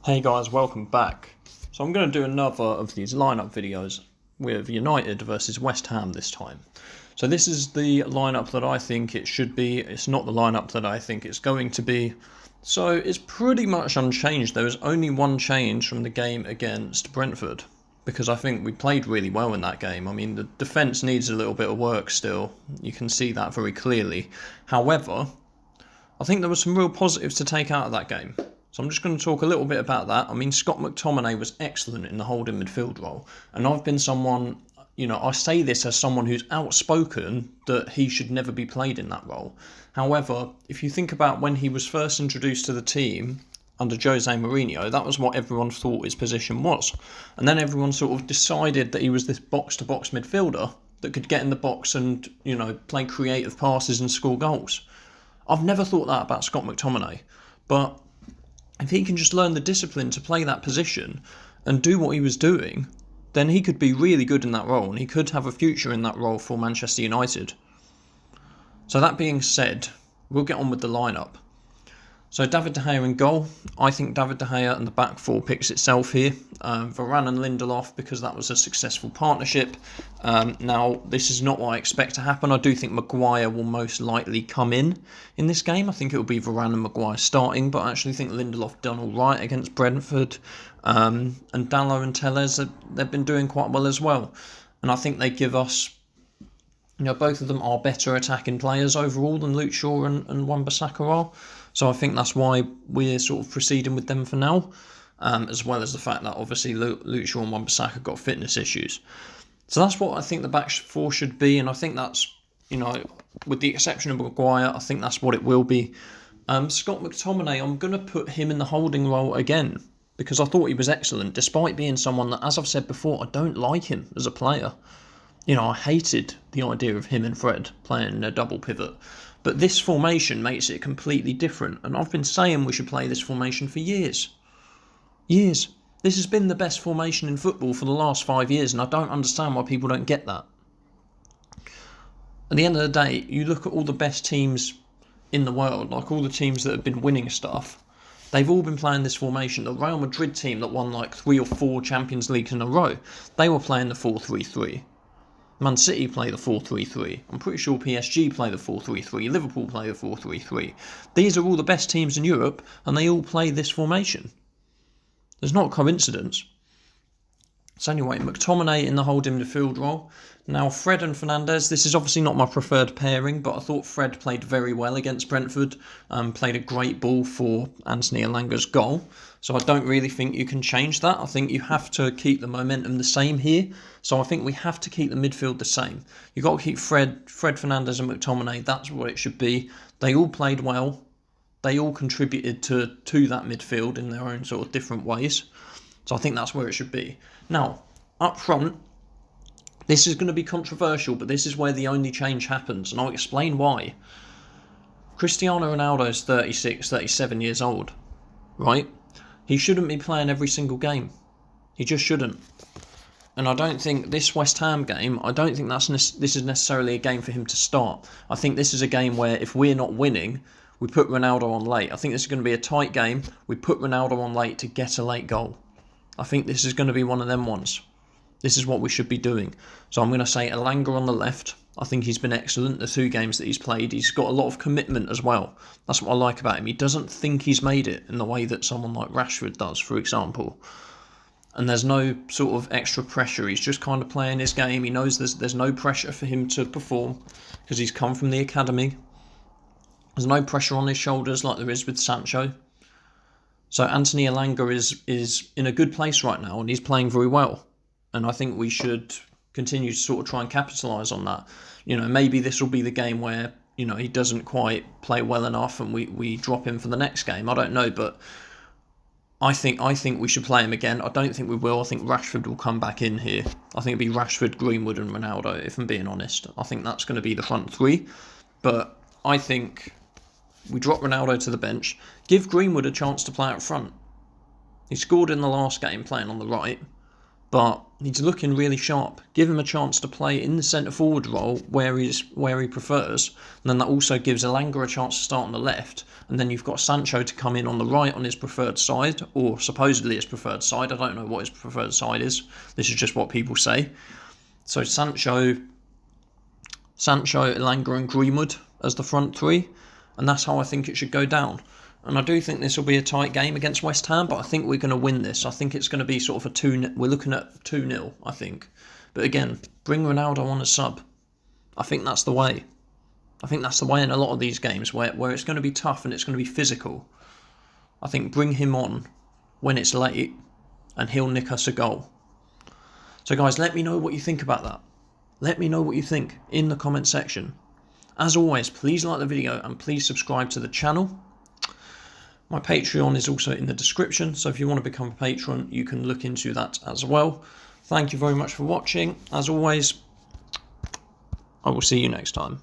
Hey guys, welcome back. So I'm going to do another of these lineup videos with United versus West Ham this time. So this is the lineup that I think it should be. It's not the lineup that I think it's going to be. So it's pretty much unchanged. There was only one change from the game against Brentford, because I think we played really well in that game. I mean, the defence needs a little bit of work still. You can see that very clearly. However, I think there were some real positives to take out of that game. So I'm just going to talk a little bit about that. I mean, Scott McTominay was excellent in the holding midfield role. And I've been someone, I say this as someone who's outspoken that he should never be played in that role. However, if you think about when he was first introduced to the team under Jose Mourinho, that was what everyone thought his position was. And then everyone sort of decided that he was this box-to-box midfielder that could get in the box and, play creative passes and score goals. I've never thought that about Scott McTominay. But if he can just learn the discipline to play that position and do what he was doing, then he could be really good in that role and he could have a future in that role for Manchester United. So that being said, we'll get on with the lineup. So David De Gea in goal. I think David De Gea and the back four picks itself here. Varane and Lindelof, because that was a successful partnership. Now, this is not what I expect to happen. I do think Maguire will most likely come in this game. I think it will be Varane and Maguire starting, but I actually think Lindelof done all right against Brentford. And Dalot and Telles, they've been doing quite well as well. And I think they give us, both of them are better attacking players overall than Luke Shaw and Wan-Bissaka are. So I think that's why we're sort of proceeding with them for now, as well as the fact that obviously Luke Shaw and Wan-Bissaka got fitness issues. So that's what I think the back four should be, and I think that's, with the exception of Maguire, I think that's what it will be. Scott McTominay, I'm going to put him in the holding role again, because I thought he was excellent, despite being someone that, as I've said before, I don't like him as a player. I hated the idea of him and Fred playing a double pivot. But this formation makes it completely different. And I've been saying we should play this formation for years. Years. This has been the best formation in football for the last 5 years, and I don't understand why people don't get that. At the end of the day, you look at all the best teams in the world, like all the teams that have been winning stuff, they've all been playing this formation. The Real Madrid team that won like 3 or 4 Champions Leagues in a row, they were playing the 4-3-3. Man City play the 4-3-3. I'm pretty sure PSG play the 4-3-3. Liverpool play the 4-3-3. These are all the best teams in Europe, and they all play this formation. There's not a coincidence. So anyway, McTominay in the holding midfield role. Now, Fred and Fernandes, this is obviously not my preferred pairing, but I thought Fred played very well against Brentford, played a great ball for Anthony Elanga's goal. So I don't really think you can change that. I think you have to keep the momentum the same here. So I think we have to keep the midfield the same. You've got to keep Fred Fernandes and McTominay. That's what it should be. They all played well. They all contributed to that midfield in their own sort of different ways. So I think that's where it should be. Now, up front, this is going to be controversial, but this is where the only change happens, and I'll explain why. Cristiano Ronaldo is 36, 37 years old, right? He shouldn't be playing every single game. He just shouldn't. And I don't think this West Ham game, I don't think this is necessarily a game for him to start. I think this is a game where if we're not winning, we put Ronaldo on late. I think this is going to be a tight game. We put Ronaldo on late to get a late goal. I think this is going to be one of them ones. This is what we should be doing. So I'm going to say Elanga on the left. I think he's been excellent the 2 games that he's played. He's got a lot of commitment as well. That's what I like about him. He doesn't think he's made it in the way that someone like Rashford does, for example. And there's no sort of extra pressure. He's just kind of playing his game. He knows there's no pressure for him to perform because he's come from the academy. There's no pressure on his shoulders like there is with Sancho. So Anthony Elanga is in a good place right now and he's playing very well. And I think we should continue to sort of try and capitalise on that. Maybe this will be the game where, he doesn't quite play well enough and we drop him for the next game. I don't know, but I think we should play him again. I don't think we will. I think Rashford will come back in here. I think it'll be Rashford, Greenwood and Ronaldo, if I'm being honest. I think that's going to be the front 3. But I think we drop Ronaldo to the bench, give Greenwood a chance to play out front. He scored in the last game playing on the right, but, He's looking really sharp. Give him a chance to play in the centre forward role where he prefers, and then that also gives Elanga a chance to start on the left, and then you've got Sancho to come in on the right on his preferred side, or supposedly his preferred side. I don't know what his preferred side is. This is just what people say. So Sancho, Elanga and Greenwood as the front three, and that's how I think it should go down. And I do think this will be a tight game against West Ham, but I think we're going to win this. I think it's going to be sort of a 2-0. We're looking at 2-0, I think. But again, bring Ronaldo on as sub. I think that's the way. I think that's the way in a lot of these games where it's going to be tough and it's going to be physical. I think bring him on when it's late and he'll nick us a goal. So guys, let me know what you think about that. Let me know what you think in the comment section. As always, please like the video and please subscribe to the channel. My Patreon is also in the description, so if you want to become a patron, you can look into that as well. Thank you very much for watching. As always, I will see you next time.